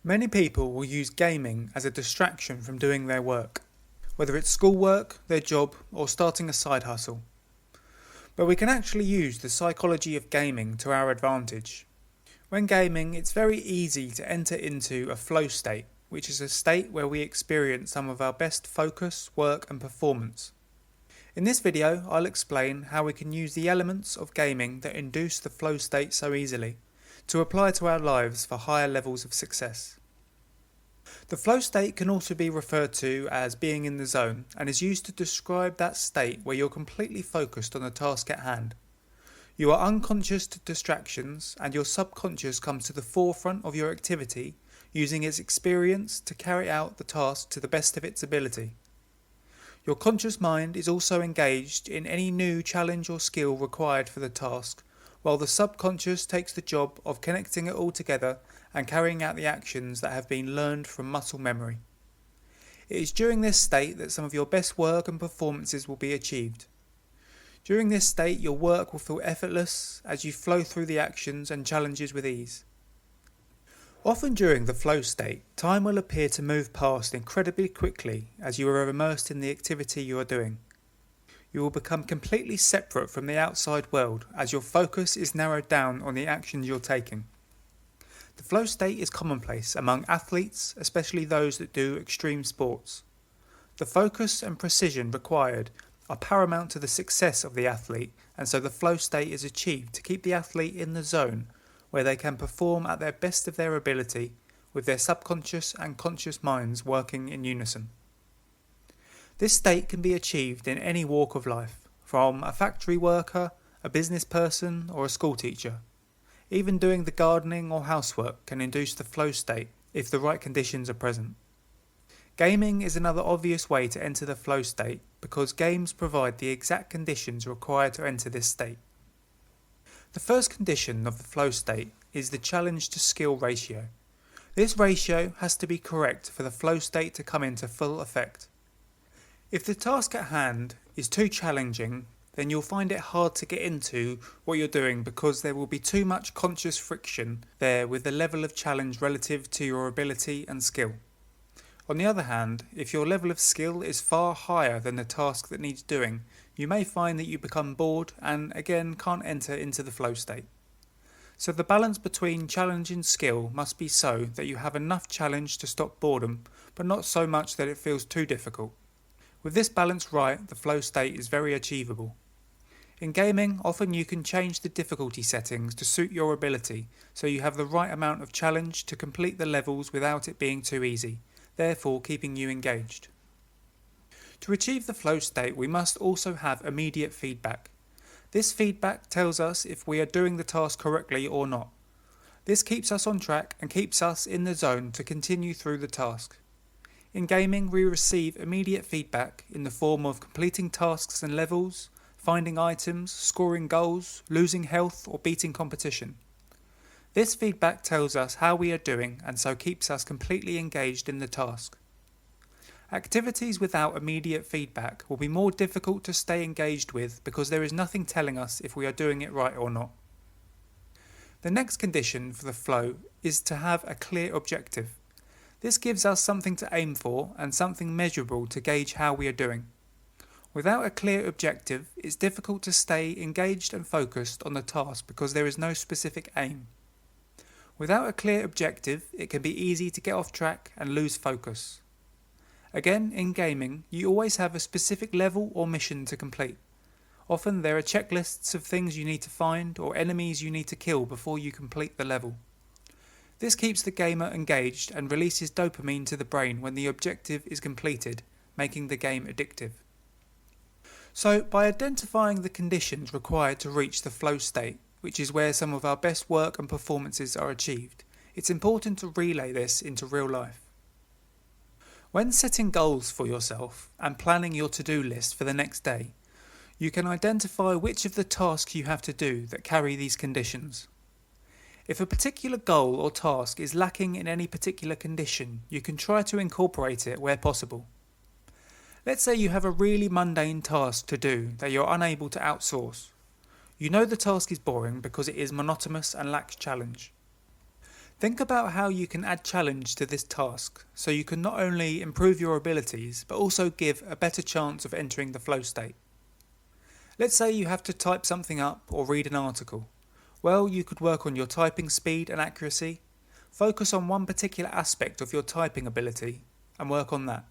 Many people will use gaming as a distraction from doing their work, whether it's schoolwork, their job, or starting a side hustle. But we can actually use the psychology of gaming to our advantage. When gaming, it's very easy to enter into a flow state, which is a state where we experience some of our best focus, work, and performance. In this video, I'll explain how we can use the elements of gaming that induce the flow state so easily to apply to our lives for higher levels of success. The flow state can also be referred to as being in the zone and is used to describe that state where you're completely focused on the task at hand. You are unconscious to distractions and your subconscious comes to the forefront of your activity, using its experience to carry out the task to the best of its ability. Your conscious mind is also engaged in any new challenge or skill required for the task, while the subconscious takes the job of connecting it all together and carrying out the actions that have been learned from muscle memory. It is during this state that some of your best work and performances will be achieved. During this state, your work will feel effortless as you flow through the actions and challenges with ease. Often during the flow state, time will appear to move past incredibly quickly as you are immersed in the activity you are doing. You will become completely separate from the outside world as your focus is narrowed down on the actions you're taking. The flow state is commonplace among athletes, especially those that do extreme sports. The focus and precision required are paramount to the success of the athlete, and so the flow state is achieved to keep the athlete in the zone where they can perform at their best of their ability with their subconscious and conscious minds working in unison. This state can be achieved in any walk of life, from a factory worker, a business person, or a school teacher. Even doing the gardening or housework can induce the flow state if the right conditions are present. Gaming is another obvious way to enter the flow state because games provide the exact conditions required to enter this state. The first condition of the flow state is the challenge to skill ratio. This ratio has to be correct for the flow state to come into full effect. If the task at hand is too challenging, then you'll find it hard to get into what you're doing because there will be too much conscious friction there with the level of challenge relative to your ability and skill. On the other hand, if your level of skill is far higher than the task that needs doing, you may find that you become bored and again can't enter into the flow state. So the balance between challenge and skill must be so that you have enough challenge to stop boredom, but not so much that it feels too difficult. With this balance right, the flow state is very achievable. In gaming, often you can change the difficulty settings to suit your ability, so you have the right amount of challenge to complete the levels without it being too easy, therefore keeping you engaged. To achieve the flow state, we must also have immediate feedback. This feedback tells us if we are doing the task correctly or not. This keeps us on track and keeps us in the zone to continue through the task. In gaming, we receive immediate feedback in the form of completing tasks and levels, finding items, scoring goals, losing health, or beating competition. This feedback tells us how we are doing and so keeps us completely engaged in the task. Activities without immediate feedback will be more difficult to stay engaged with because there is nothing telling us if we are doing it right or not. The next condition for the flow is to have a clear objective. This gives us something to aim for and something measurable to gauge how we are doing. Without a clear objective, it's difficult to stay engaged and focused on the task because there is no specific aim. Without a clear objective, it can be easy to get off track and lose focus. Again, in gaming, you always have a specific level or mission to complete. Often there are checklists of things you need to find or enemies you need to kill before you complete the level. This keeps the gamer engaged and releases dopamine to the brain when the objective is completed, making the game addictive. So, by identifying the conditions required to reach the flow state, which is where some of our best work and performances are achieved, it's important to relay this into real life. When setting goals for yourself and planning your to-do list for the next day, you can identify which of the tasks you have to do that carry these conditions. If a particular goal or task is lacking in any particular condition, you can try to incorporate it where possible. Let's say you have a really mundane task to do that you're unable to outsource. You know the task is boring because it is monotonous and lacks challenge. Think about how you can add challenge to this task so you can not only improve your abilities but also give a better chance of entering the flow state. Let's say you have to type something up or read an article. Well, you could work on your typing speed and accuracy, focus on one particular aspect of your typing ability and work on that.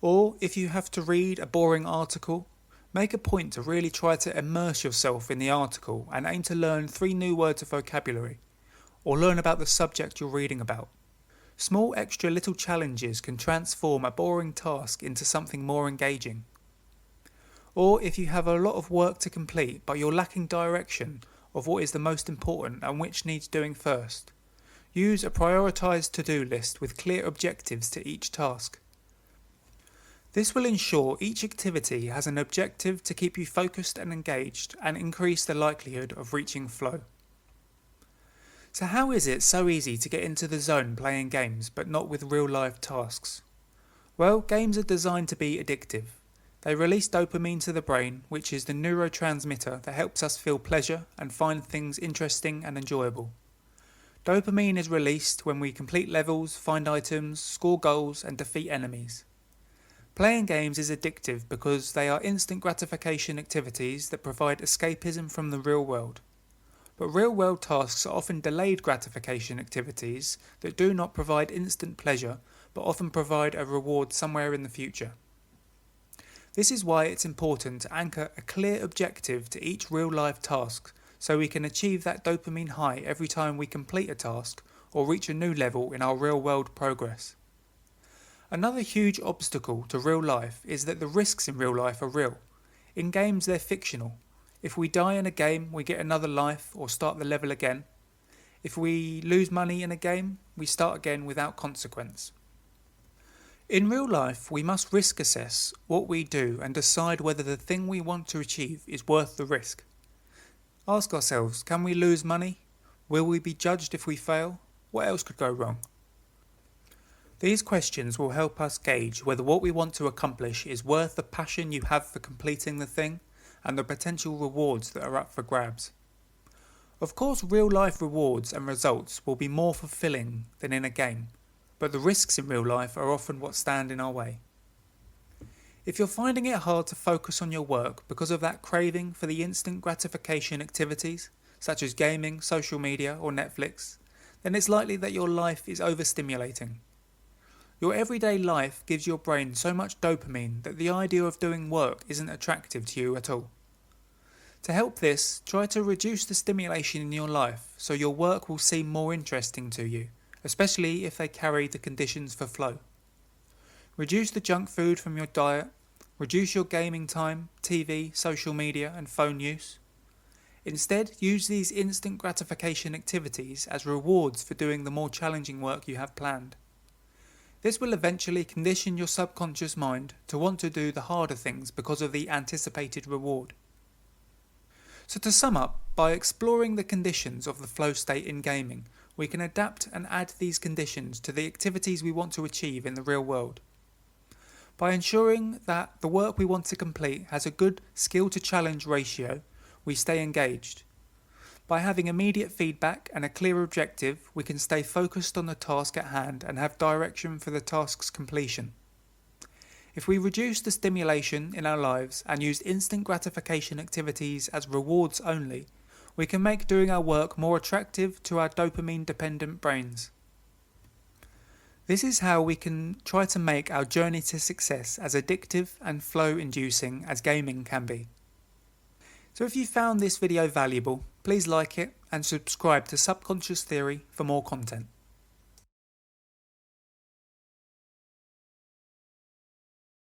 Or if you have to read a boring article, make a point to really try to immerse yourself in the article and aim to learn 3 new words of vocabulary, or learn about the subject you're reading about. Small extra little challenges can transform a boring task into something more engaging. Or if you have a lot of work to complete but you're lacking direction of what is the most important and which needs doing first, use a prioritised to-do list with clear objectives to each task. This will ensure each activity has an objective to keep you focused and engaged and increase the likelihood of reaching flow. So how is it so easy to get into the zone playing games but not with real life tasks? Well, games are designed to be addictive. They release dopamine to the brain, which is the neurotransmitter that helps us feel pleasure and find things interesting and enjoyable. Dopamine is released when we complete levels, find items, score goals and defeat enemies. Playing games is addictive because they are instant gratification activities that provide escapism from the real world. But real-world tasks are often delayed gratification activities that do not provide instant pleasure but often provide a reward somewhere in the future. This is why it's important to anchor a clear objective to each real-life task so we can achieve that dopamine high every time we complete a task or reach a new level in our real-world progress. Another huge obstacle to real life is that the risks in real life are real. In games they're fictional. If we die in a game, we get another life or start the level again. If we lose money in a game, we start again without consequence. In real life, we must risk assess what we do and decide whether the thing we want to achieve is worth the risk. Ask ourselves, can we lose money? Will we be judged if we fail? What else could go wrong? These questions will help us gauge whether what we want to accomplish is worth the passion you have for completing the thing and the potential rewards that are up for grabs. Of course, real-life rewards and results will be more fulfilling than in a game, but the risks in real life are often what stand in our way. If you're finding it hard to focus on your work because of that craving for the instant gratification activities, such as gaming, social media or Netflix, then it's likely that your life is overstimulating. Your everyday life gives your brain so much dopamine that the idea of doing work isn't attractive to you at all. To help this, try to reduce the stimulation in your life so your work will seem more interesting to you, especially if they carry the conditions for flow. Reduce the junk food from your diet, reduce your gaming time, TV, social media and phone use. Instead, use these instant gratification activities as rewards for doing the more challenging work you have planned. This will eventually condition your subconscious mind to want to do the harder things because of the anticipated reward. So to sum up, by exploring the conditions of the flow state in gaming, we can adapt and add these conditions to the activities we want to achieve in the real world. By ensuring that the work we want to complete has a good skill to challenge ratio, we stay engaged. By having immediate feedback and a clear objective, we can stay focused on the task at hand and have direction for the task's completion. If we reduce the stimulation in our lives and use instant gratification activities as rewards only, we can make doing our work more attractive to our dopamine-dependent brains. This is how we can try to make our journey to success as addictive and flow-inducing as gaming can be. So if you found this video valuable, please like it and subscribe to Subconscious Theory for more content.